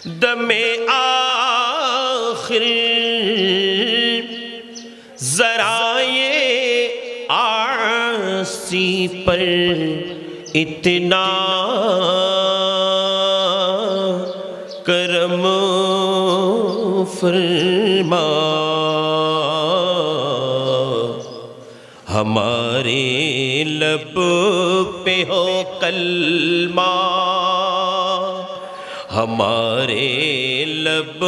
दमे आखिर जरा ये आसी पर इतना करम फरमा, हमारे लब पे हो कलमा, हमारे लब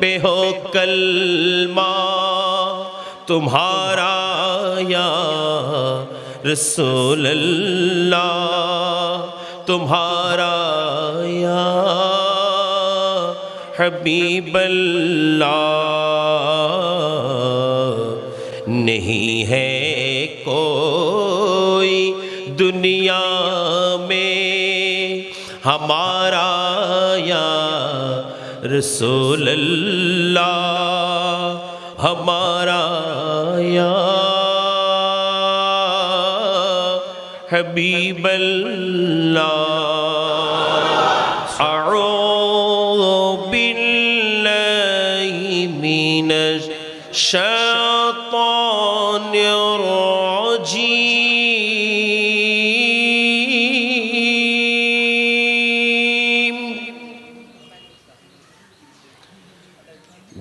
पे हो कलमा तुम्हारा या रसूल अल्लाह, तुम्हारा या हबीब अल्लाह। नहीं है कोई दुनिया में हमारा या रसूल अल्लाह, हमारा या हबीब अल्लाह। अऊज़ु बिल्लाहि मिनश शैतानिर रजीम।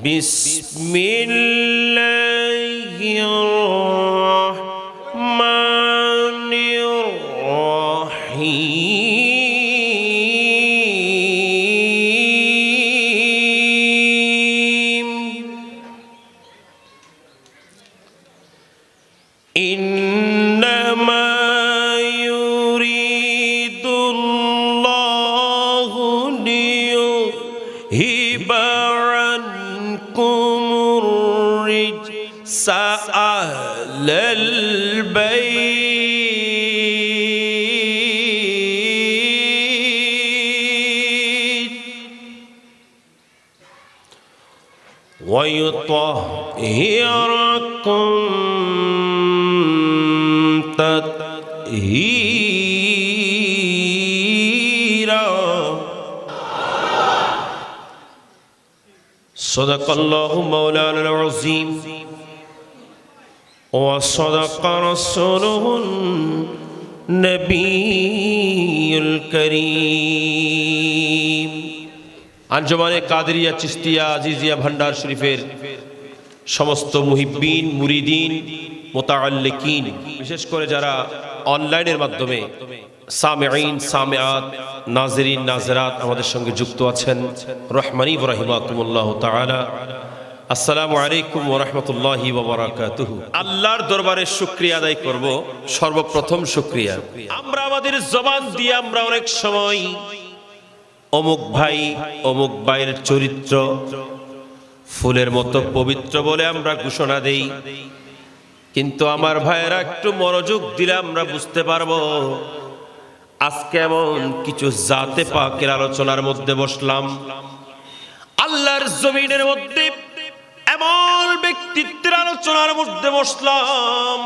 बिस्मिल्लाहिर रहमानिर रहीम। इन्नमा युरीदुल्लाहु लियुज़हिबा अन्कुमुर रिज्सा अह्लल बैत वयुत्तहिरकुम तत्हीरा। सदक़ल्लाहु मौलाना अज़ीम व सदक़ रसूलुहुन नबीयुल करीम। আঞ্জুমানে কাদেরিয়া চিশতিয়া আজিজিয়া ভান্ডার শরীফের সমস্ত মুহিব্বিন মুরিদিন মুতাআল্লিকিন, বিশেষ করে যারা অনলাইনের মাধ্যমে সামিঈন সামিআত নাজিরিন নাজিরাত আমাদের সঙ্গে যুক্ত আছেন, রহমানি ওয়া রাহিমাকুমুল্লাহ তাআলা, আসসালামু আলাইকুম ওয়া রাহমাতুল্লাহি ওয়া বারাকাতুহু। আল্লাহর দরবারে শুকরিয়া আদায় করব। সর্বপ্রথম শুকরিয়া, আমরা আমাদের জবান দিয়ে আমরা অনেক সময় অমুক ভাই অমুক ভাইয়ের চরিত্র ফুলের মতো পবিত্র বলে আমরা ঘোষণা দেই, কিন্তু আমার ভাইয়েরা একটু মনোযোগ দিলে আমরা বুঝতে পারবো আজকে এমন কিছু জাতে পাকের আলোচনার মধ্যে বসলাম, আল্লাহর জমিনের মধ্যে এমন ব্যক্তিত্বের আলোচনার মধ্যে বসলাম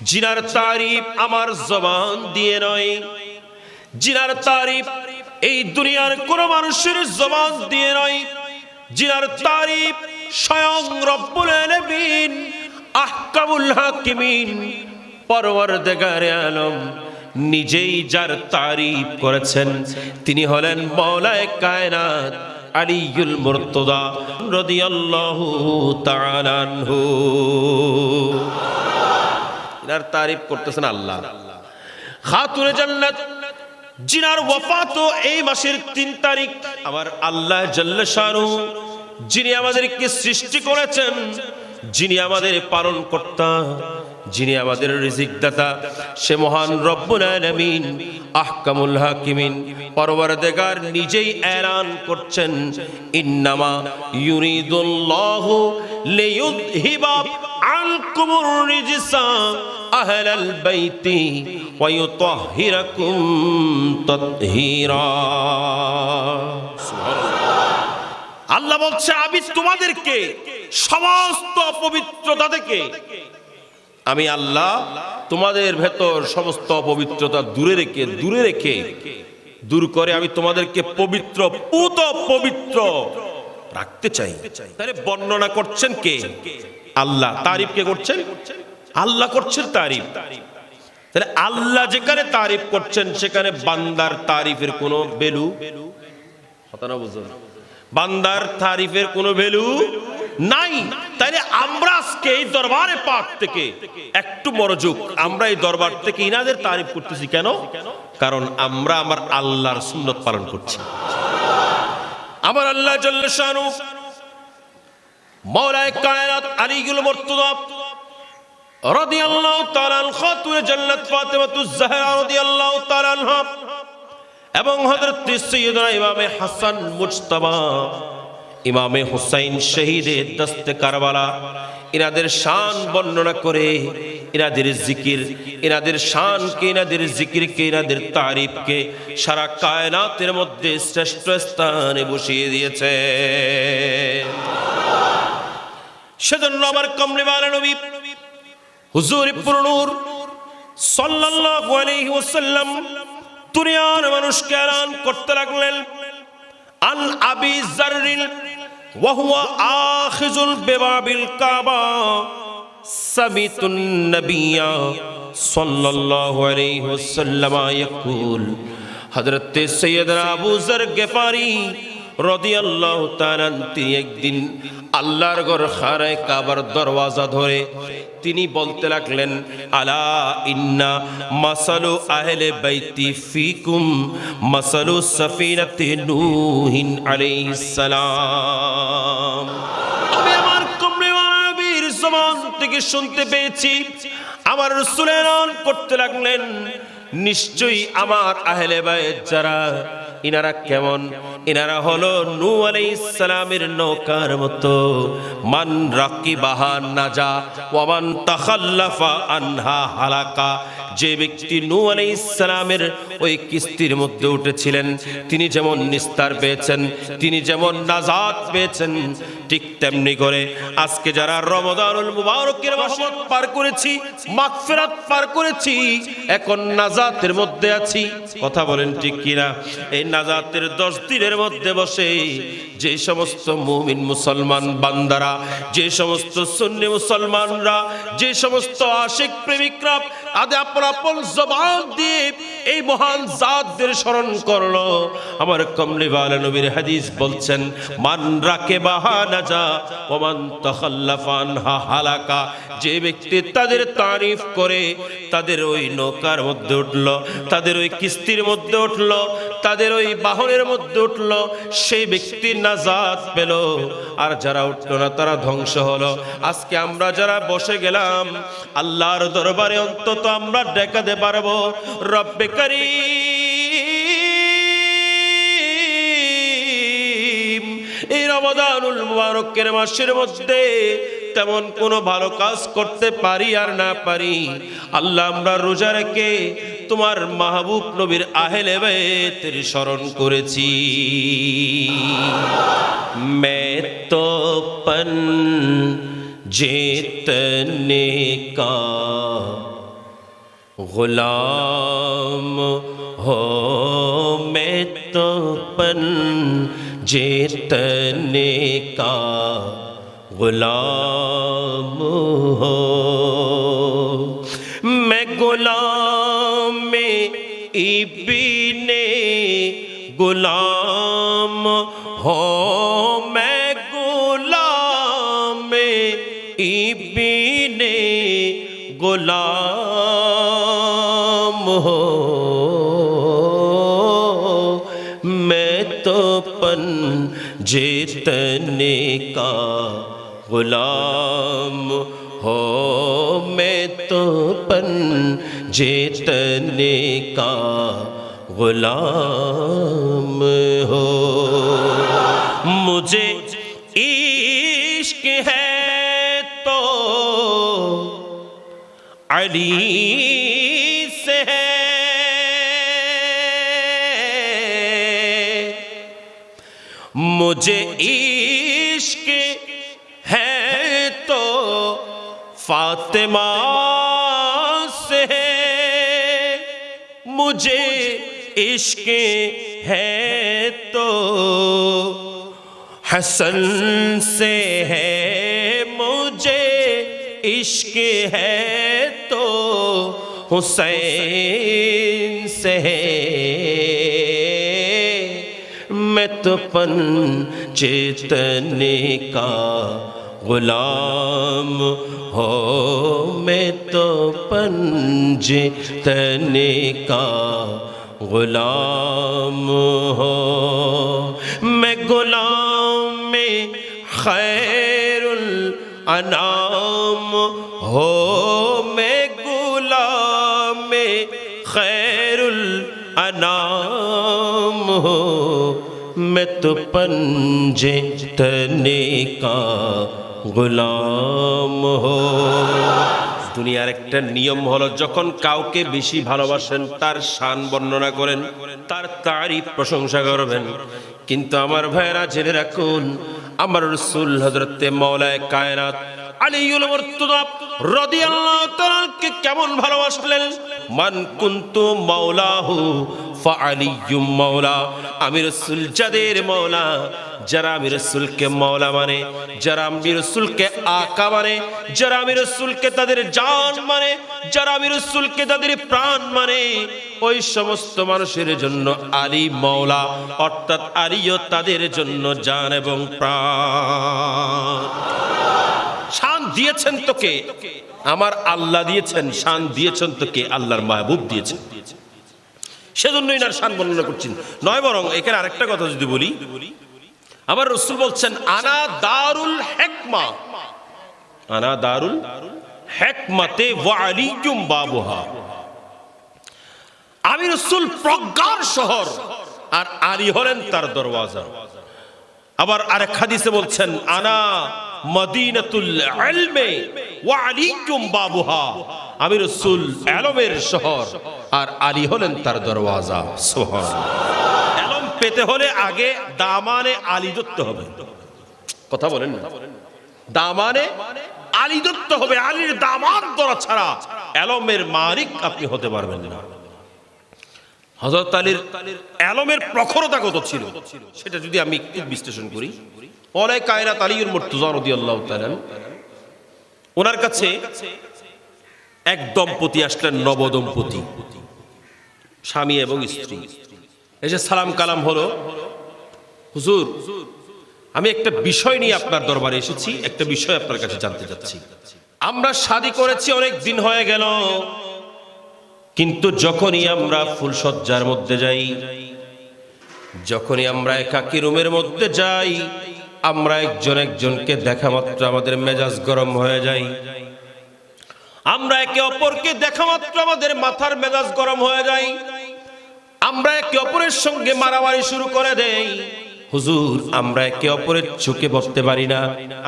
জিনার তারিফ আমার জবান দিয়ে নয়, জিনার তারিফ এই দুনিয়ার কোন মানুষের জবান দিয়ে নয়, জিনার তারিফ স্বয়ং রব্বুল আলামিন আহকামুল হাকিমিন পরওয়ারদিগারে আলম নিজেই যার তারিফ করেছেন তিনি হলেন মাওলায়ে কায়নাত আলিয়ুল মুরতদা রাদিয়াল্লাহু তাআলা আনহু। যার তারিফ করতেছেন আল্লাহ। খাতুনে জান্নাত জিনার ওয়াফাত এই মাসের ৩ তারিখ, আমার আল্লাহ জাল্লা শানুহু যিনি আমাদেরকে সৃষ্টি করেছেন, যিনি আমাদের পালন কর্তা, যিনি আমাদের রিজিক দাতা, সে মহান রব্বুল আলামিন আহকামুল হাকিমিন পরওয়ারদিগার নিজেই এলান করছেন, ইন্নামা ইউরিদুল্লাহু লিয়ুযহিবা আনকুমুর রিজসা আহলাল বাইতি ওয়া ইউতাহহিরাকুম তাতহীরা। সুবহানাল্লাহ। আল্লাহ বলছে আমি তোমাদেরকে সমস্ত অপবিত্রতা থেকে, আমি আল্লাহ তোমাদের ভেতর সমস্ত অপবিত্রতা দূরে রেখে দূর করে আমি তোমাদেরকে পবিত্র পুত পবিত্র রাখতে চাই। তাহলে বর্ণনা করছেন কে? আল্লাহ। তারিফ কে করছেন? আল্লাহ করছেন তারিফ। তাহলে আল্লাহ যেখানে তারিফ করছেন সেখানে বান্দার তারিফের কোনো ভ্যালু কথা না বুঝুন, বান্দার তারিফের কোনো ভ্যালু নাই। তাইলে আমরা আজকে এই দরবারে পাক থেকে একটু মনোযোগ, আমরা এই দরবার থেকে ইনাদের তারিফ করতেছি কেন? কারণ আমরা আমার আল্লাহর সুন্নত পালন করছি। আমার আল্লাহ জাল্লা শানু মাওলায়ে কায়নাত আলীউল মুর্তদা রাদিয়াল্লাহু তাআলা আন খাতুন জান্নাত ফাতিমাতুজ জাহরা রাদিয়াল্লাহু তাআলা আনহা এবং হযরত সাইয়্যিদনা ইমামে হাসান মুজতাবা ইমামে হুসাইন শহীদে দস্তে কারবালা ইনাদের শান বর্ণনা করে ইনাদের জিকির, ইনাদের শানকে, ইনাদের জিকিরকে, ইনাদের তারিফকে সারা কায়নাতের মধ্যে শ্রেষ্ঠ স্থানে বসিয়ে দিয়েছে। সেজন্য আমার কমলিওয়ালা নবী হুজুর পুরনূর সাল্লাল্লাহু আলাইহি ওয়াসাল্লাম দুনিয়ার মানুষকে এলান করতে লাগলেন, আন আবি যাররিল ওয়া হুয়া আখিজুল বিবাবিল কাবা সামিতুন নবিয়্যা সাল্লাল্লাহু আলাইহি ওয়াসাল্লাম ইয়াকুল। হযরত সাইয়্যিদনা আবু যর গিফারি রাদিয়াল্লাহু তাআলা তিনি একদিন আল্লাহর ঘর খারায় কাবার দরওয়াজা ধরে তিনি বলতে লাগলেন, আলা ইন্না মাসালু আহলে বাইতি ফিকুম মাসালু সাফিনাতি নূহিন আলাইহিস সালাম। আমি আমার কমলিওয়ালা নবীর জবান থেকে শুনতে পেয়েছি আমার রাসূল এলান করতে লাগলেন, নিশ্চয়ই আমার আহলে বাইত যারা ইনারা কেমন, ইনারা হলো নূহ আলাইহিস সালামের নৌকার মতো, মান রাকিবাহা নাজা ওয়া মান তাখাল্লাফা আনহা হালাকা। যে ব্যক্তি নূহ আলাইহিস সালামের ওই কিস্তির মধ্যে উঠেছিলেন তিনি যেমন নিস্তার পেয়েছেন, তিনি যেমন নাজাত পেয়েছেন, ঠিক তেমনি করে আজকে যারা রমাদানুল মুবারকের রহমত পার করেছি, মাগফিরাত পার করেছি, এখন নাজাতের মধ্যে আছি। কথা বলেন ঠিক কিনা? এই নাজাতের 10 দিনের মধ্যে বসে যে সমস্ত মুমিন মুসলমান বান্দারা, যে সমস্ত সুন্নি মুসলমানরা, যে সমস্ত আশিক প্রেমিকরা আদে আপন জবান দিয়ে এই মহান জাতদের স্মরণ করলো, আমার কমলিওয়ালা নবীর হাদিস বলছেন, মান রাকিবাহা নাজা ওয়া মান তাখাল্লাফা আনহা হালাকা। যে ব্যক্তি তাদের তারিফ করে তাদের ওই নৌকার মধ্যে উঠলো, তাদের ওই কিস্তির মধ্যে উঠলো, তাদের ওই বাহনের মধ্যে উঠলো, সেই ব্যক্তি নাজাত পেল। আর যারা উঠলো না তারা ধ্বংস হলো। আজকে আমরা যারা বসে গেলাম আল্লাহর দরবারে অন্তত আমরা দেখাতে পারবো, রব্বে কারীম এই রমাদানুল মুবারকের মাসের মধ্যে তেমন কোনো ভালো কাজ করতে পারি আর না পারি, আল্লাহ আমরা রোজা রেখে তোমার মাহবুব নবীর আহলে বাইতের স্মরণ করেছি। মে তো পন জিতনে কা गुलाम हो, मैं तो पन जीतने का गुलाम हो। मैं गुलाम में इब्ने गुलाम हो, मैं गुलाम में इब्ने गुलाम हो। मैं तो पन जीतने का गुलाम हो, मैं तो पन जीतने का गुलाम हो। मुझे इश्क है तो अली से है, मुझे इश्क है तो फातिमा से है, मुझे इश्क है तो हसन से है, मुझे इश्क है तो हुसैन से है। मैं तो पंचेतने का गुलाम हो, मैं तो पंचेतने का गुलाम हो। मैं गुलाम में खैरुल अनाम हो, मैं गुलाम में खैरुल अनाम हो। मैं तो पंजे तने का গোলাম হো। দুনিয়ার একটা নিয়ম হলো, যখন কাউকে বেশি ভালোবাসেন তার শান বর্ণনা করেন, তার তারিফ প্রশংসা করবেন। কিন্তু আমার ভাইরা জেনে রাখুন, আমার রাসূল হযরতে মাওলায়ে কায়নাত আলীউল মুর্তদা রাদিয়াল্লাহু তাআলাকে কেমন ভালোবাসলেন। মান কুনতু মাওলাহু ফাআলিয়্যুম মাওলা। আমি রাসূল যাদের মাওলা, যারা আমি রাসূলকে মাওলা মানে, যারা আমি রাসূলকে আকা মানে, যারা আমি রাসূলকে তাদের জান মানে, যারা আমি রাসূলকে তাদের প্রাণ মানে, ওই সমস্ত মানুষের জন্য আলী মাওলা, অর্থাৎ আলীও তাদের জন্য জান এবং প্রাণ। শান দিয়েছেন তোকে আমার আল্লাহ দিয়েছেন, শান দিয়েছেন তোকে আল্লাহর মাহবুব দিয়েছেন, সেজন্যই না শান বর্ণনা করছেন নয়। বরং এখানে আরেকটা কথা যদি বলি, আমার রাসূল বলছেন আনা দারুল হিকমা, আনা দারুল হিকমাতে ওয়া আলিয়্যুম বাবুহা। আমি রাসূল প্রজ্ঞার শহর আর আলী হলেন তার দরওয়াজা। আবার আরেক হাদিসে বলছেন আনা মদিনাতুল ইলমে ওয়া আলিয়্যুম বাবুহা। আমি রাসূল ইলমের শহর আর আলী হলেন তার দরওয়াজা। সুবহানাল্লাহ। ইলম পেতে হলে আগে দামানে আলী ধরতে হবে। কথা বলেন না, দামানে আলী ধরতে হবে। আলীর দামান ধরা ছাড়া ইলমের মালিক আপনি হতে পারবেন না। হযরত আলীর ইলমের প্রখরতা কত ছিল সেটা যদি আমি একটু বিশ্লেষণ করি, মাওলায়ে কায়নাত আলীউল মুর্তজা রাদিয়াল্লাহু তাআলা, ওনার কাছে এক দম্পতি আসলেন, নবদম্পতি, স্বামী এবং স্ত্রী। এসে সালাম কালাম হলো, হুজুর আমি একটা বিষয় নিয়ে আপনার দরবারে এসেছি, একটা বিষয় আপনার কাছে জানতে চাচ্ছি। আমরা শাদী করেছি অনেক দিন হয়ে গেল, কিন্তু যখনই আমরা ফুলসজ্জার মধ্যে যাই, যখনই আমরা একাকী রুমের মধ্যে যাই, আমরা একজন একজনকে দেখা মাত্র আমাদের মেজাজ গরম হয়ে যায়। আমরা একে অপরকে দেখা মাত্র আমাদের মাথার মেজাজ গরম হয়ে যায়। আমরা একে অপরের সঙ্গে মারামারি শুরু করে দেই। হুজুর আমরা একে অপরের চোখে পড়তে পারি না।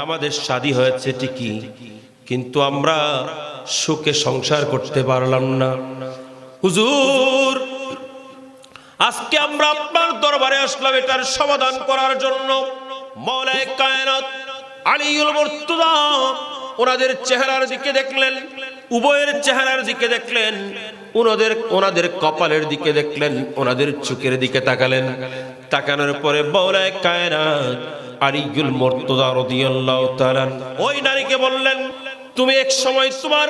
আমাদের শাদী হয়েছে ঠিকই, কিন্তু আমরা সুখে সংসার করতে পারলাম না। হুজুর আজকে আমরা আপনার দরবারে আসলাম এটার সমাধান করার জন্য। মাওলায়ে কায়নাত আলীউল মুর্তজা ওনাদের চেহারার দিকে দেখলেন, উভয়ের চেহারার দিকে দেখলেন, ওনাদের কপালের দিকে দেখলেন, ওনাদের চোখের দিকে তাকালেন। তাকানোর পরে মাওলায়ে কায়নাত আলীউল মুর্তজা রাদিয়াল্লাহু তাআলা ওই নারীকে বললেন, তুমি এক সময় তোমার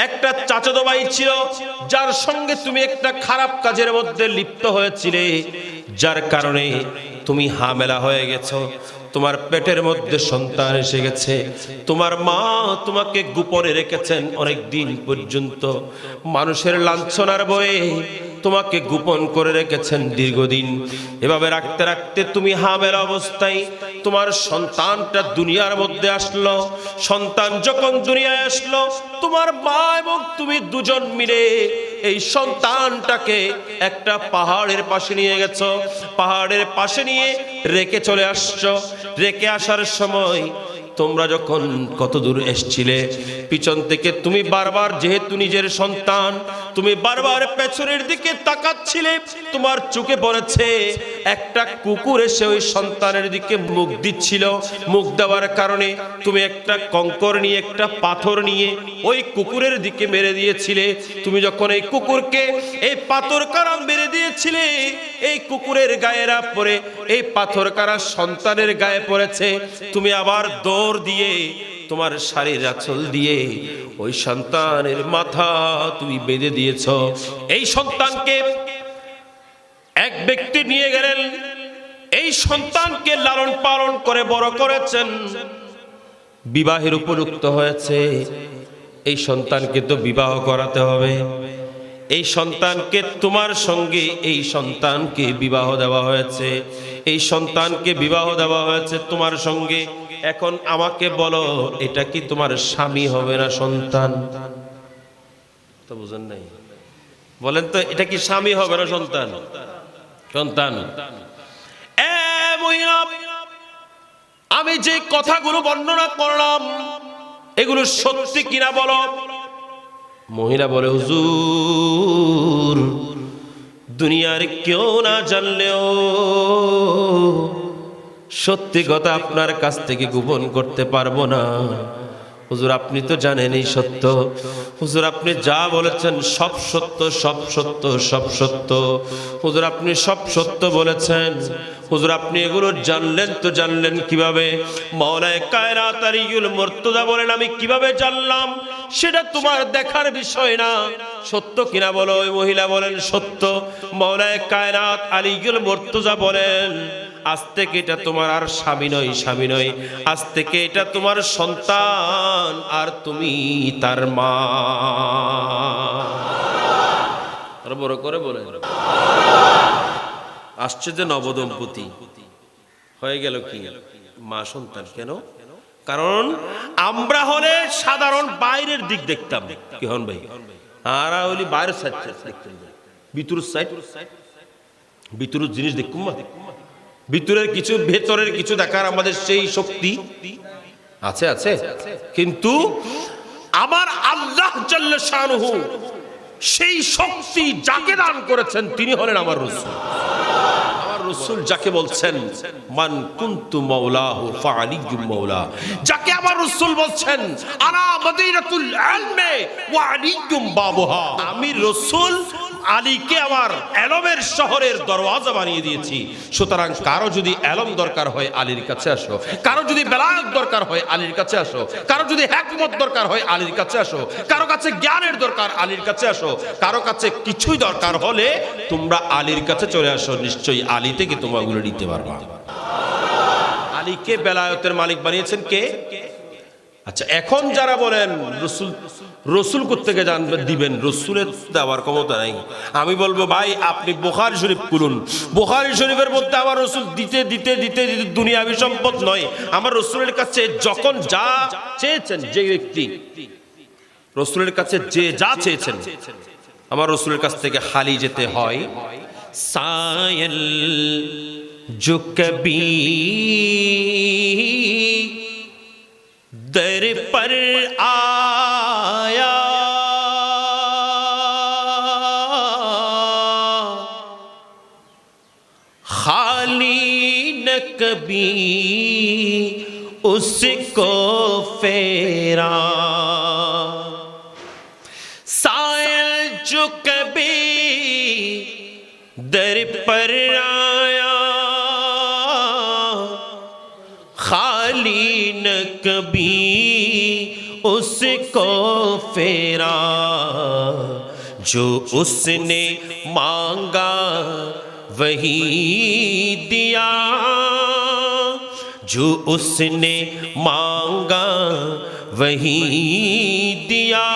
একটা চাচাতো ভাই ছিল, যার সঙ্গে তুমি একটা খারাপ কাজের মধ্যে লিপ্ত হয়েছিলে, যার কারণে তুমি হামেলা হয়ে গেছো, তোমার পেটের মধ্যে সন্তান এসে গেছে। তোমার মা তোমাকে গোপনে রেখেছেন অনেক দিন পর্যন্ত, মানুষের লাঞ্ছনার ভয়ে তোমাকে গোপন করে রেখেছেন দীর্ঘদিন। এভাবে রাখতে রাখতে তুমি হামেলা অবস্থায় তোমার সন্তানটা দুনিয়ার মধ্যে আসলো। সন্তান যখন দুনিয়ায় আসলো, তোমার মা এবং তুমি দুজন মিলে এই সন্তানটাকে একটা পাহাড়ের পাশে নিয়ে গেছো। পাহাড়ের পাশে নিয়ে রেখে চলে আসছো। রেখে আসার সময় তোমরা যখন কত দূর এসছিলে, পিছন থেকে তুমি বারবার, যেহেতু নিজের সন্তান, তুমি বারবার পেছনের দিকে তাকাচ্ছিলে, তোমার চোখে পড়েছে একটা কুকুর এসে ওই সন্তানের দিকে মুখ দিচ্ছিল। মুখ দেওয়ার কারণে তুমি একটা কঙ্কর নিয়ে, একটা পাথর নিয়ে ওই কুকুরের দিকে মেরে দিয়েছিলে। তুমি যখন এই কুকুরকে এই পাথর কারা মেরে দিয়েছিলে, এই কুকুরের গায়েরা পড়ে এই পাথর কারা সন্তানের গায়ে পড়েছে, তুমি আবার দৌড় দিয়ে তোমার শাড়ির আঁচল দিয়ে ওই সন্তানের মাথা তুমি বেঁধে দিয়েছ। এই সন্তানকে এক ব্যক্তি নিয়ে গেলেন, এই সন্তানকে লালন পালন করে বড় করেছেন, বিবাহের উপযুক্ত হয়েছে। এই সন্তানকে তো বিবাহ করাতে হবে। এই সন্তানকে তোমার সঙ্গে, এই সন্তানকে বিবাহ দেওয়া হয়েছে, এই সন্তানকে বিবাহ দেওয়া হয়েছে তোমার সঙ্গে। এখন আমাকে বলো, এটা কি তোমার স্বামী হবে না সন্তান? তো বুঝেন নাই, বলেন তো, এটা কি স্বামী হবে না সন্তান? সন্তান। মহিলা, আমি যে কথাগুলো বর্ণনা করলাম এগুলো সত্যি কিনা বলো। মহিলা বলে, হুজুর, দুনিয়ার কেউ না জানলেও সত্যি কথা আপনার কাছ থেকে গোপন করতে পারবো না। হুজুর, আপনি তো জানেন এই সত্য। হুজুর, আপনি যা বলেছেন সব সত্য, সব সত্য, সব সত্য। হুজুর, আপনি সব সত্য বলেছেন। হুজুর, আপনি এগুলো জানলেন তো জানলেন কিভাবে? মাওলায়ে কায়নাত আলিউল মুর্তজা বলেন, আমি কিভাবে জানলাম সেটা তোমার দেখার বিষয় না। সত্য কিনা বলো। ওই মহিলা বলেন, সত্য। মাওলায়ে কায়নাত আলিউল মুর্তজা বলেন, আজ থেকে এটা তোমার আর স্বামী নয়, স্বামী নয়, আজ থেকে এটা তোমার সন্তান, আর তুমি তার মা। আরো বড় করে বলে, আসছে যে নবদম্পতি হয়ে গেল কি মা সন্তান। কেন? কারণ আমরা হলে সাধারণ বাইরের দিক দেখতাম। কি হন ভাই? আর ওই বাইরের সাইড দেখতাম, ভিতরের সাইড, ভিতরের জিনিস দেখুম, ভিতরের কিছু, ভেতরের কিছু দেখার আমাদের সেই শক্তি আছে, আছে। কিন্তু আমার আল্লাহ জাল্লা শানুহু সেই শক্তি যাকে দান করেছেন তিনি হলেন আমার রাসূল। আমার রাসূল যাকে বলছেন, মান কুনতু মাওলাহু ফাআলিয়্যুম মাওলা, যাকে আমার রাসূল বলছেন, আনা মাদিনাতুল ইলমি ওয়া আলিয়্যুম বাবুহা, আমি রাসূল আলীকে আমার এলমের শহরের দরওয়াজা বানিয়ে দিয়েছি। সুতরাং কারো যদি এলম দরকার হয় আলীর কাছে আসো, কারো যদি বেলায়েত দরকার হয় আলীর কাছে আসো, কারো যদি হিকমত দরকার হয় আলীর কাছে আসো, কারো কাছে জ্ঞানের দরকার আলীর কাছে আসো, কারো কাছে কিছুই দরকার হলে তোমরা আলীর কাছে চলে আসো, নিশ্চয়ই আলী থেকে তোমরা ওগুলো নিতে পারবা। আলীকে বেলায়েতের মালিক বানিয়েছেন কে? আচ্ছা, এখন যারা বলেন রসুল, রসুল কোত্থেকে জানবেন দিবেন, রসুলের দেওয়ার ক্ষমতা নাই, আমি বলবো ভাই আপনি বুখারী শরীফ খুলুন, বুখারী শরীফের মধ্যে আমার রসুল দিতে দিতে দিতে দিতে দুনিয়াবি সম্পদ নয়, আমার রসুলের কাছে যখন যা চেয়েছেন, যে ব্যক্তি রসুলের কাছে যে যা চেয়েছেন, আমার রসুলের কাছ থেকে খালি যেতে হয়। সায়েল जो कभी दर पर आया खाली न कभी उसको फेरा, सायल जो कभी दर पर आया खाली न कभी उसको फेरा, जो उसने मांगा वही दिया, जो उसने मांगा वही दिया,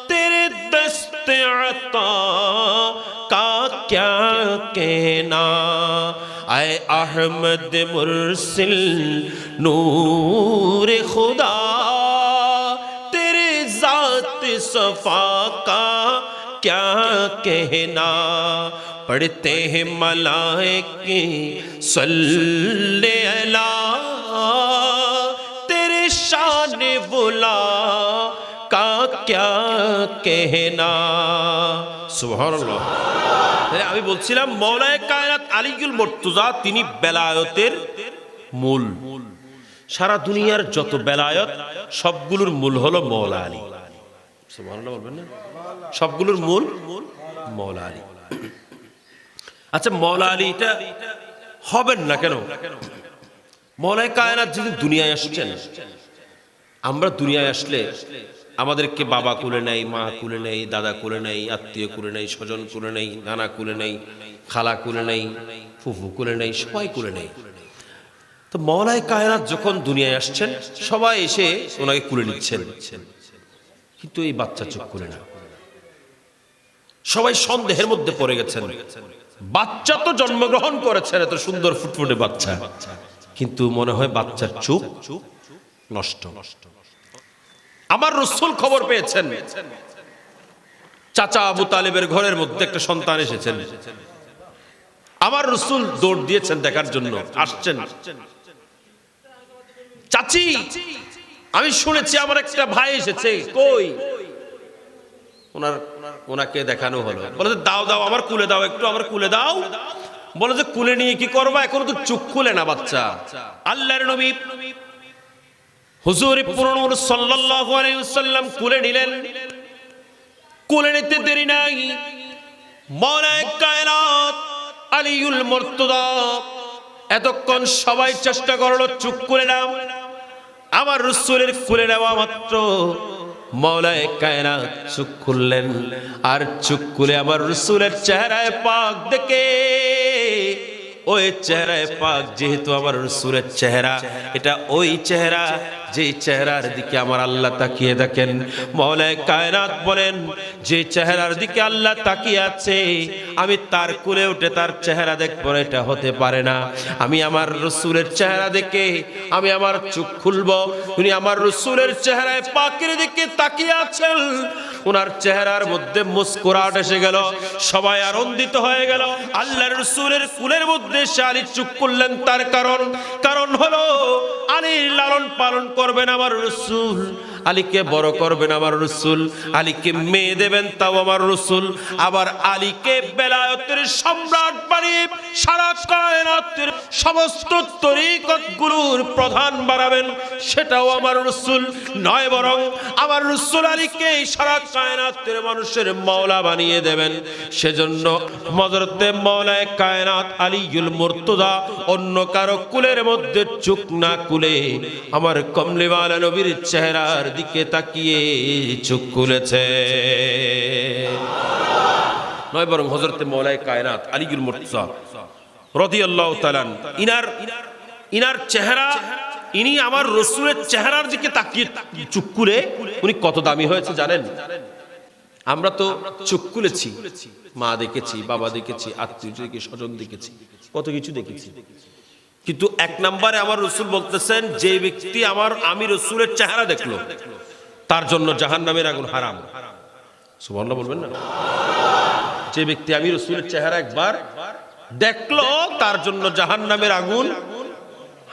तेरे दस्ते अता का क्या कहना, आए अहमद मुरसिल नूर खुदा, तेरे जात सफा का क्या कहना, पढ़ते हैं मलाइके सल्ले अला क्या कहना। সুবহানাল্লাহ। আমি বলছিলাম মওলায়ে কায়নাত আলীউল মুর্তজা তিনি বেলায়েতের মূল। সারা দুনিয়ার যত বেলায়েত সবগুলোর মূল হলো মওলা আলী। সুবহানাল্লাহ বলবেন না? সবগুলোর মূল মওলা আলী। আচ্ছা, মওলা আলী এটা হবেন না কেন? মওলায়ে কায়নাত যদি দুনিয়ায় আসছেন, আমরা দুনিয়ায় আসলে আমাদেরকে বাবা কুলে নেই, মা কুলে নেই, দাদা কুলে নেই, আত্মীয় কুলে নেই, স্বজন কুলে নেই, নানা কুলে নেই, খালা কুলে নেই, ফুফু কুলে নেই, সবাই কুলে নেই। তো মওলায়ে কায়নাত যখন দুনিয়ায় আসছেন সবাই এসে ওনাকে কুলে নিচ্ছেন, কিন্তু এই বাচ্চা চোখ খুলে না। সবাই সন্দেহের মধ্যে পড়ে গেছেন। বাচ্চা তো জন্মগ্রহণ করেছেন, এত সুন্দর ফুটফুটে বাচ্চা, কিন্তু মনে হয় বাচ্চার চোখ নষ্ট। আমার রাসূল খবর পেয়েছেন চাচা আবু তালেবের ঘরের মধ্যে একটা সন্তান এসেছেন। আমার রাসূল দৌড় দিয়েছেন দেখার জন্য, আসছেন। চাচি, আমি শুনেছি আমার একটা ভাই এসেছে, কই? ওনাকে দেখানো হলো, বলে দাও দাও আমার কুলে দাও, একটু আমার কুলে দাও। বলে যে কুলে নিয়ে কি করবা, এখনো তো চোখ খুলে না বাচ্চা। আল্লাহর নবী হুজুর পুরনো সাল্লাল্লাহু আলাইহি ওয়াসাল্লাম কুলে নিলেন। কুলে নিতে দেরি নাই, মওলায়ে কায়নাত আলীউল মুর্তজা এতক্ষণ সবাই চেষ্টা করলো চোখ খুলে নাও। আমার রাসূলের খুলে নেওয়া মাত্র মওলায়ে কায়নাত চোখ খুললেন, আর চোখ খুলে আমার রাসূলের চেহারায় পাক দেখে, ওই চেহারায় পাক যেহেতু আমার রাসূলের চেহারা, এটা ওই চেহারা যে চেহারার দিকে আমার আল্লাহ তাকিয়ে দেখেন। মওলায়ে কায়নাত বলেন, যে চেহারার দিকে আল্লাহ তাকিয়ে আছে আমি তার কোলে উঠে তার চেহারা দেখব, এটা হতে পারে না। আমি আমার রাসূলের চেহারা দেখে আমি আমার চোখ খুলবো। উনি আমার রাসূলের চেহারায় পাকের দিকে তাকিয়ে আছেন, ওনার চেহারার মধ্যে মুস্কুরাহট এসে গেল, সবাই আনন্দিত হয়ে গেল। আল্লাহর রাসূলের কুলের মধ্যে আলী চোখ খুললেন, তার কারণ হলো আলীর লালন পালন করবেন আমার রাসূল, আলীকে বড় করবেন আমার রাসূল, আলীকে মেয়ে দেবেন তাও আমার রাসূল, আবার আলীকে বেলায়েতের সম্রাট বানিয়ে সারা কায়নাতের সমস্ত তরিকত গুরুর প্রধান বানাবেন, সেটাও আমার রাসূল নয়, বরং আমার রাসূল আলীকে সারা কায়নাতের মানুষের মাওলা বানিয়ে দেবেন। সেজন্য হযরতে মওলায়ে কায়নাত আলীউল মুর্তজা অন্য কারো কুলের মধ্যে চোখ না খুলে আমার কমলিওয়ালা নবীর চেহারার দিকে তাকিয়ে চোখ খুলেছে, নয় বরং হযরতে মওলায়ে কায়নাত আলীউল মুর্তজা রাদিয়াল্লাহু তাআলা ইনার চেহারা, ইনি আমার রাসূলের চেহারার দিকে তাকিয়ে চোখ খুলে উনি কত দামি হয়েছে জানেন? আমরা তো চোখ খুলেছি, মা দেখেছি, বাবা দেখেছি, আত্মীয় দেখেছি, স্বজন দেখেছি, কত কিছু দেখেছি, কিন্তু এক নম্বরে আমার রাসূল বলতেছেন যে ব্যক্তি আমি রাসূলের চেহারা দেখলো তার জন্য জাহান্নামের আগুন হারাম। সুবহানাল্লাহ বলবেন না? যে ব্যক্তি আমি রাসূলের চেহারা একবার দেখলো তার জন্য জাহান্নামের আগুন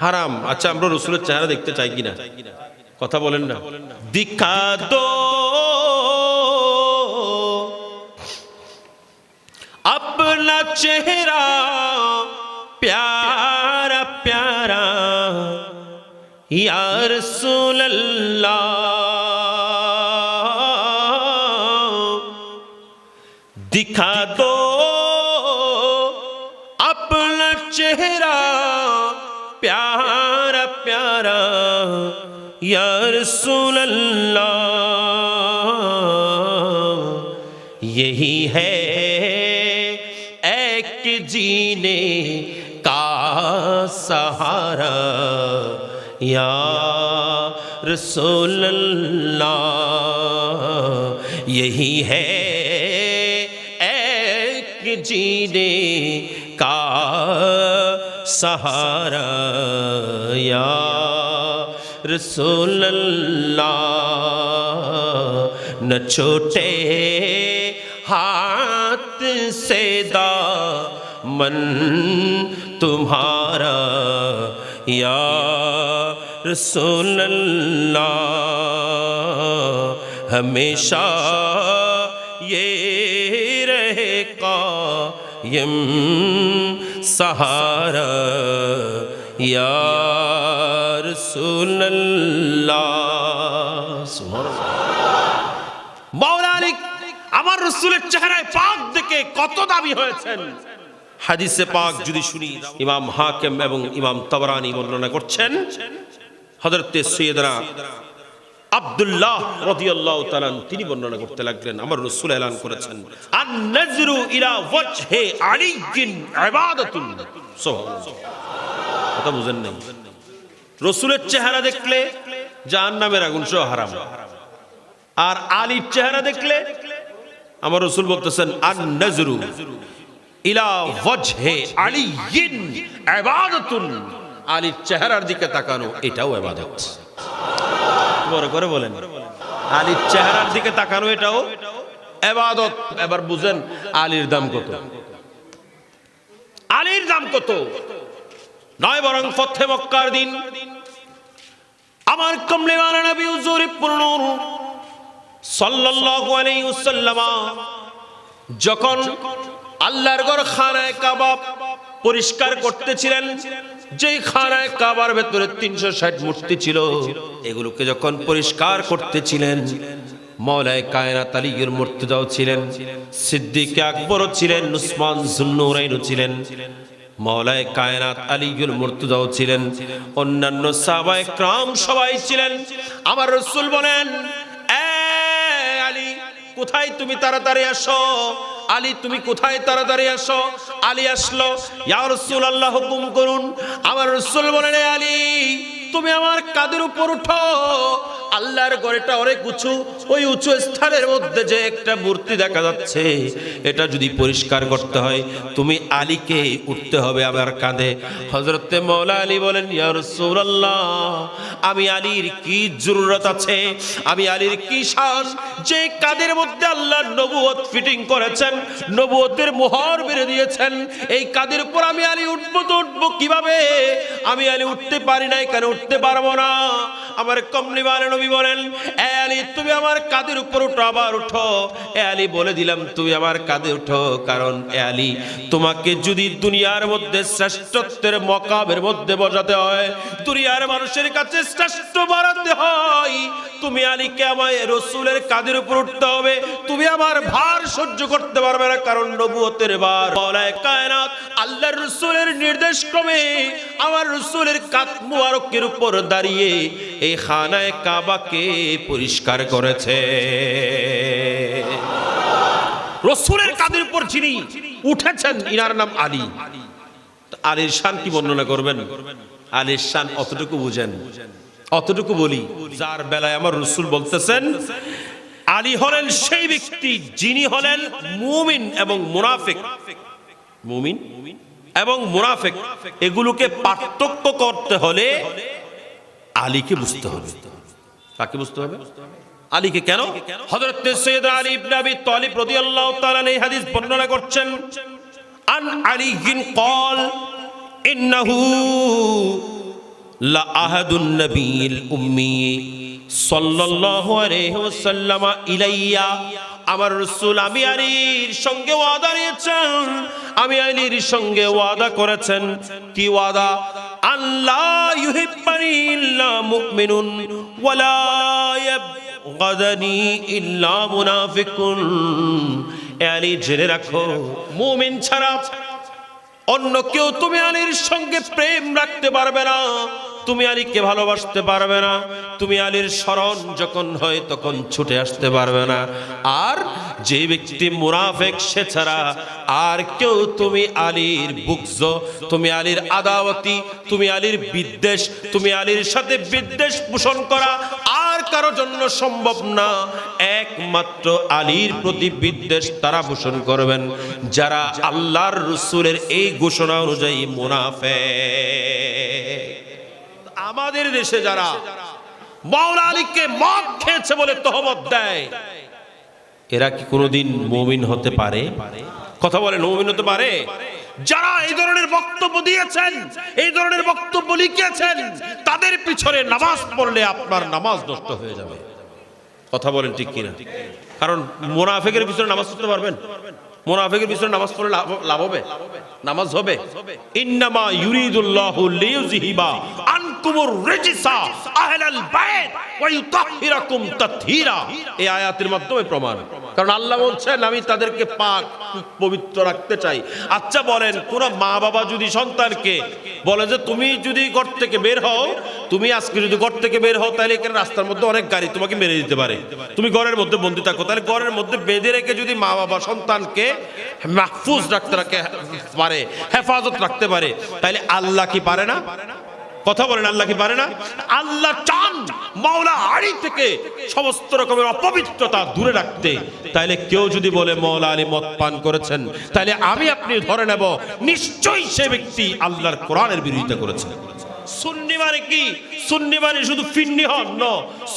হারাম। আচ্ছা, আমরা রাসূলের চেহারা দেখতে চাই কিনা? কথা বলেন না? দিখা দো अपना चेहरा प्यारा प्यारा या रसूल अल्लाह, दिखा दो अपना चेहरा प्यारा प्यारा या रसूल अल्लाह, यही है जीने का सहारा या रसूल अल्लाह, यही है एक जीने का सहारा या रसूल अल्लाह, न छोटे हाथ से मन तुम्हारा या रसूल अल्लाह, हमेशा ये रहे कायम सहारा या रसूलल्लाह। মাওলা আলী আমার রাসূলের চেহারায় পাক দেখে কত দাবি হয়েছেন। হাদিসে পাক যদি শুনি, ইমাম হাকিম এবং ইমাম তাবরানী বর্ণনা করছেন, হযরত সৈয়দনা আব্দুল্লাহ রাদিয়াল্লাহু তাআলা তিনি বর্ণনা করতে লাগলেন, আমার রাসূল এলান করেছেন, আন নাজরু ইলা ওয়াজহি আলিয়্যিন ইবাদাতুন। সুবহানাল্লাহ, কথা বুঝেন নাই? রাসূলের চেহারা দেখলে জাহান্নামের আগুন সহ হারাম, আর আলীর চেহারা দেখলে আমার রাসূল বলতেছেন আন নাজরু ইলা ওয়াজহি আলিয়্যিন ইবাদাতুন, আলীর চেহারার দিকে তাকানো এটাও ইবাদত। বড় করে বলেন, আলীর চেহারার দিকে তাকানো এটাও ইবাদত। এবার বুঝেন আলীর দাম কত, আলীর দাম কত নয়, বরং ফতহে মক্কার দিন আমার কমলেওয়ালা নবী হুজুর পুরনুর সাল্লাল্লাহু আলাইহি ওয়াসাল্লাম যখন আল্লাহর ঘর খানায়ে কাবা পরিষ্কার করতেছিলেন, যেই খানায়ে কাবার ভেতরে 360 মূর্তি ছিল, এগুলোকে যখন পরিষ্কার করতেছিলেন, মাওলায়ে কায়নাত আলীর মুর্তজাও ছিলেন, সিদ্দিক আকবরও ছিলেন, উসমান যুন্নুরাইনও ছিলেন, মাওলায়ে কায়নাত আলীর মুর্তজাও ছিলেন, অন্যান্য সাহাবায়ে کرام সবাই ছিলেন। আমার রাসূল বলেন, এ আলী কোথায় তুমি, তাড়াতাড়ি আসো। আলী তুমি কোথায়, তাড়াতাড়ি আসো। আলী আসলো, ইয়া রাসূলুল্লাহ হুকুম করুন। আমার রাসূল বলেন, এ আলী তুমি আমার কাঁধের উপর উঠো। আল্লাহর ঘরটা অনেক উঁচু, ওই উঁচু স্থানের মধ্যে যে একটা মূর্তি দেখা যাচ্ছে, এটা যদি পরিষ্কার করতে হয় তুমি আলীকে উঠতে হবে আমার কাঁধে। হযরতে মাওলা আলী বলেন, ইয়া রাসূলুল্লাহ আমি আলীর কি জরুরত আছে, আমি আলীর কি শান, যে কাঁধের মধ্যে আল্লাহ নবুয়ত ফিটিং করেছেন, নবুয়তের মোহর মেরে দিয়েছেন, এই কাঁধের উপর আমি আলী উঠবো তো উঠবো কিভাবে? আমি আলী উঠতে পারি নাই, কেন উঠতে পারবো না? আমার কমলিওয়ালা নবী বলেন, এ আলী তুমি আমার কাঁধের উপর উঠো, আবার উঠো। এ আলী বলে দিলাম তুমি আমার কাঁধে উঠো, কারণ এ আলী তোমাকে যদি দুনিয়ার মধ্যে শ্রেষ্ঠত্বের মকামের মধ্যে বসাতে হয়, দুনিয়ার মানুষের কাছে শ্রেষ্ঠ বানাতে হয়, তুমি আলীকে আমার রাসূলের কাঁধের উপর উঠতে হবে। তুমি আমার ভার সহ্য করতে পারবে না, কারণ নবুয়তের ভার। মাওলায়ে কায়নাত আল্লাহর রাসূলের নির্দেশ ক্রমে আমার রাসূলের কাঁধ মুবারকের উপর দাঁড়িয়ে এই খানায়ে কাবাকে পরিষ্কার করেছে। রাসূলের কাঁধের উপর যিনি উঠেছেন ইনার নাম আলী। আলীর শান কি বর্ণনা করবেন? আলীর শান অতটুকু বুঝেন, অতটুকু বলি, যার বেলায় আমার রাসূল বলতেছেন আলী হলেন সেই ব্যক্তি যিনি হলেন মুমিন এবং মুনাফিক। মুমিন এবং মুনাফিক এগুলোকে পার্থক্য করতে হলে আলীকে বুঝতে হবে। কাকে বুঝতে হবে? আলীকে। কেন? হযরত সৈয়দনা আলী ইবনে আবি তালিব রাদিয়াল্লাহু তাআলা এই হাদিস বর্ণনা করছেন, আন আলীন ক্বাল ইন্নাহু লা আহাদুন নবিয়্যিল উম্মি সাল্লাল্লাহু আলাইহি ওয়াসাল্লাম ইলাইয়া। আমার রাসূল আমি আলীর সঙ্গে ওয়াদা নিয়েছেন, আমি আলীর সঙ্গে ওয়াদা করেছেন। কি ওয়াদা? আল্লাহ ইউহিব্বানি ইল্লা মুমিনুন ওয়ালা ইয়াবগাদানি ইল্লা মুনাফিকুন। এ আলী জেনে রাখো, মুমিন ছাড়া অন্য কেউ তুমি আলীর সঙ্গে প্রেম রাখতে পারবে না, তুমি আলীকে ভালোবাসতে পারবে না, তুমি আলীর স্মরণ যখন হয় তখন ছুটে আসতে পারবে না। আর যে ব্যক্তি মুনাফিক সে ছাড়া আর কেউ তুমি আলীর বুগজ, তুমি আলীর আদাওয়াতি, তুমি আলীর বিদ্বেষ, তুমি আলীর সাথে বিদ্বেষ পোষণ করা আর কারো জন্য সম্ভব না। একমাত্র আলীর প্রতি বিদ্বেষ তারা পোষণ করবেন যারা আল্লাহর রাসূলের এই ঘোষণা অনুযায়ী মুনাফিক। আমাদের দেশে যারা মাওলা আলীকে মদ খেয়েছে বলে তহমত দেয়, এরা কি কোনোদিন মুমিন হতে পারে? কথা বলেন, মুমিন হতে পারে? যারা এই ধরনের বক্তব্য দিয়েছেন, এই ধরনের বক্তব্য লিখেছেন, তাদের পিছনে নামাজ পড়লে আপনার নামাজ নষ্ট হয়ে যাবে। কথা বলেন ঠিক কিনা? কারণ মুনাফিকের পিছনে নামাজ পড়তে পারবেন? মুনাফিকের পিছনে নামাজ পড়লে লাভ হবে? নামাজ হবে? ইন্নামা ইউরিদুল্লাহু লিইউযহিবা আনকুমুর রিজসা আহলাল বাইত ওয়া ইউতাহহিরাকুম তাতহীরা। এই আয়াতের মাধ্যমে প্রমাণ। কারণ আল্লাহ বলছেন আমি তাদেরকে পাক পবিত্র রাখতে চাই। আচ্ছা বলেন, কোন মা বাবা যদি সন্তানকে বলে যে তুমি যদি ঘর থেকে বের হও, তুমি আজকে যদি ঘর থেকে বের হও তাহলে এখানে রাস্তার মধ্যে অনেক গাড়ি তোমাকে মেরে দিতে পারে, তুমি ঘরের মধ্যে বন্দী থাকো, তাহলে ঘরের মধ্যে বেঁধে রেখে যদি মা বাবা সন্তানকে মাহফুজ রাখতে পারে, হেফাজত রাখতে পারে, তাহলে আল্লাহ কি পারে না? কথা বলেন, আল্লাহ কি পারে না? আল্লাহ চান মাওলা আলী থেকে সমস্ত রকমের অপবিত্রতা দূরে রাখতে। তাইলে কেউ যদি বলে মাওলা আলী মদ পান করেছেন, তাহলে আমি আপনি ধরে নেব নিশ্চয়ই সে ব্যক্তি আল্লাহর কোরআনের বিরোধিতা করেছে। সুন্নি মানে কি? সুন্নি মানে শুধু ফিন্নি হন ন।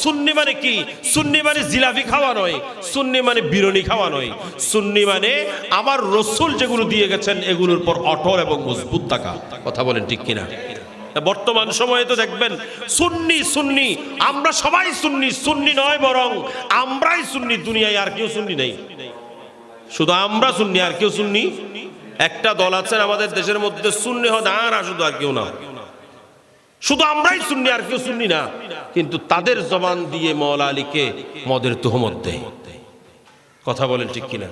সুন্নি মানে কি? সুন্নি মানে জিলাপি খাওয়া নয়, সুন্নি মানে বিরিয়ানি খাওয়া নয়। সুন্নি মানে আমার রসুল যেগুলো দিয়ে গেছেন এগুলোর পর অটল এবং মজবুত থাকা। কথা বলেন ঠিক কিনা? বর্তমান সময়ে তো দেখবেন সুন্নি সুন্নি, আমরা সবাই সুন্নি। সুন্নি নয়, বরং আমরাই সুন্নি, দুনিয়ায় আর কেউ সুন্নি নেই, শুধু আমরা সুন্নি আর কেউ সুন্নি। একটা দল আছেন আমাদের দেশের মধ্যে সুন্নি হয় আর শুধু আর কেউ না, শুধু আমরাই সুন্নি আর কেউ সুন্নি না। কিন্তু তাদের জবান দিয়ে মাওলা আলীকে মদের তুহমত দেয়। কথা বলেন ঠিক কিনা?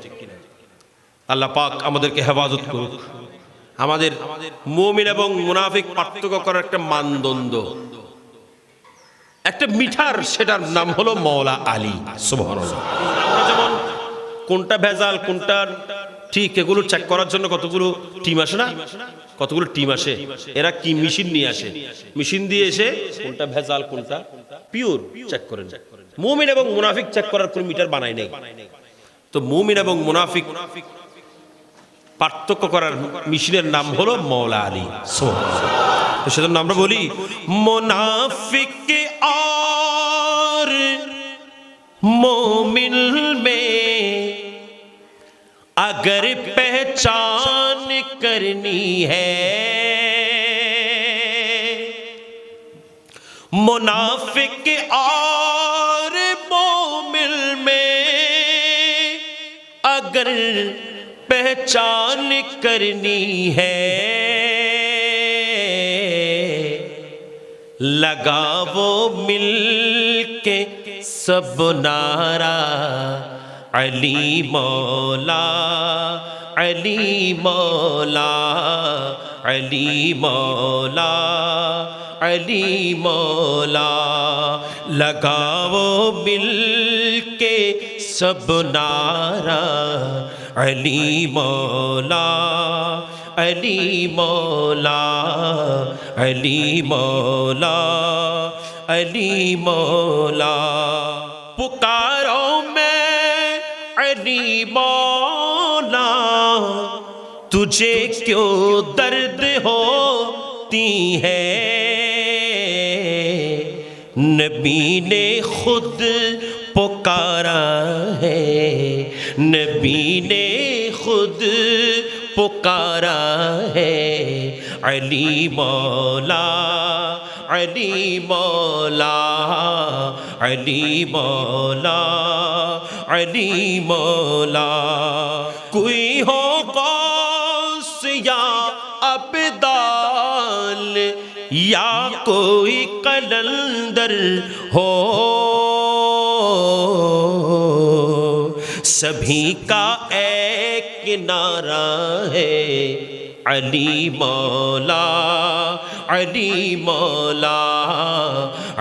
আল্লাহ পাক আমাদেরকে হেফাজত করুক। আমাদের মুমিন এবং মুনাফিক পার্থক্য করার একটা মানদণ্ড, একটা মিঠার, সেটার নাম হলো মাওলা আলী। সুবহানাল্লাহ। যেমন কোনটা ভেজাল কোনটা ঠিক এগুলো চেক করার জন্য কতগুলো টিম আসে না? কতগুলো টিম আসে, এরা কি মেশিন নিয়ে আসে, মেশিন দিয়ে এসে কোনটা ভেজাল কোনটা পিওর চেক করেন। মুমিন এবং মুনাফিক চেক করার কোন মিটার বানায় নাই। তো মুমিন এবং মুনাফিক পার্থক্য করার মেশিনের নাম হলো মাওলা আলী। তো সেজন্য আমরা বলি মুনাফিক আর মুমিন মে अगर पहचान करनी है, मुनाफिक और मोमिन में अगर पहचान करनी है, लगाओ मिल के सब नारा अली मौला अली मौला अली मौला अली मौला। लगाओ मिल के सब नारा अली मौला अली मौला अली मौला अली मौला। पुकारो अली मौला तुझे क्यों दर्द होती है, नबी ने खुद पुकारा है, नबी ने खुद पुकारा है। अली मौला अली मौला अली मौला अली मौला। कोई हो गौस या अब्दाल या कोई कलंदर हो, सभी का एक नारा है अली मौला अली मौला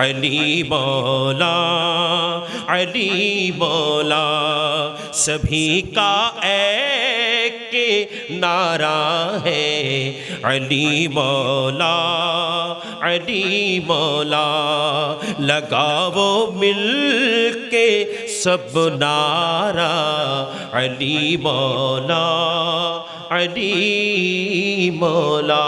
अली मौला अली मौला। सभी का एक नारा है अली मौला अली मौला। लगाओ मिल के सब नारा अली मौला अली मौला।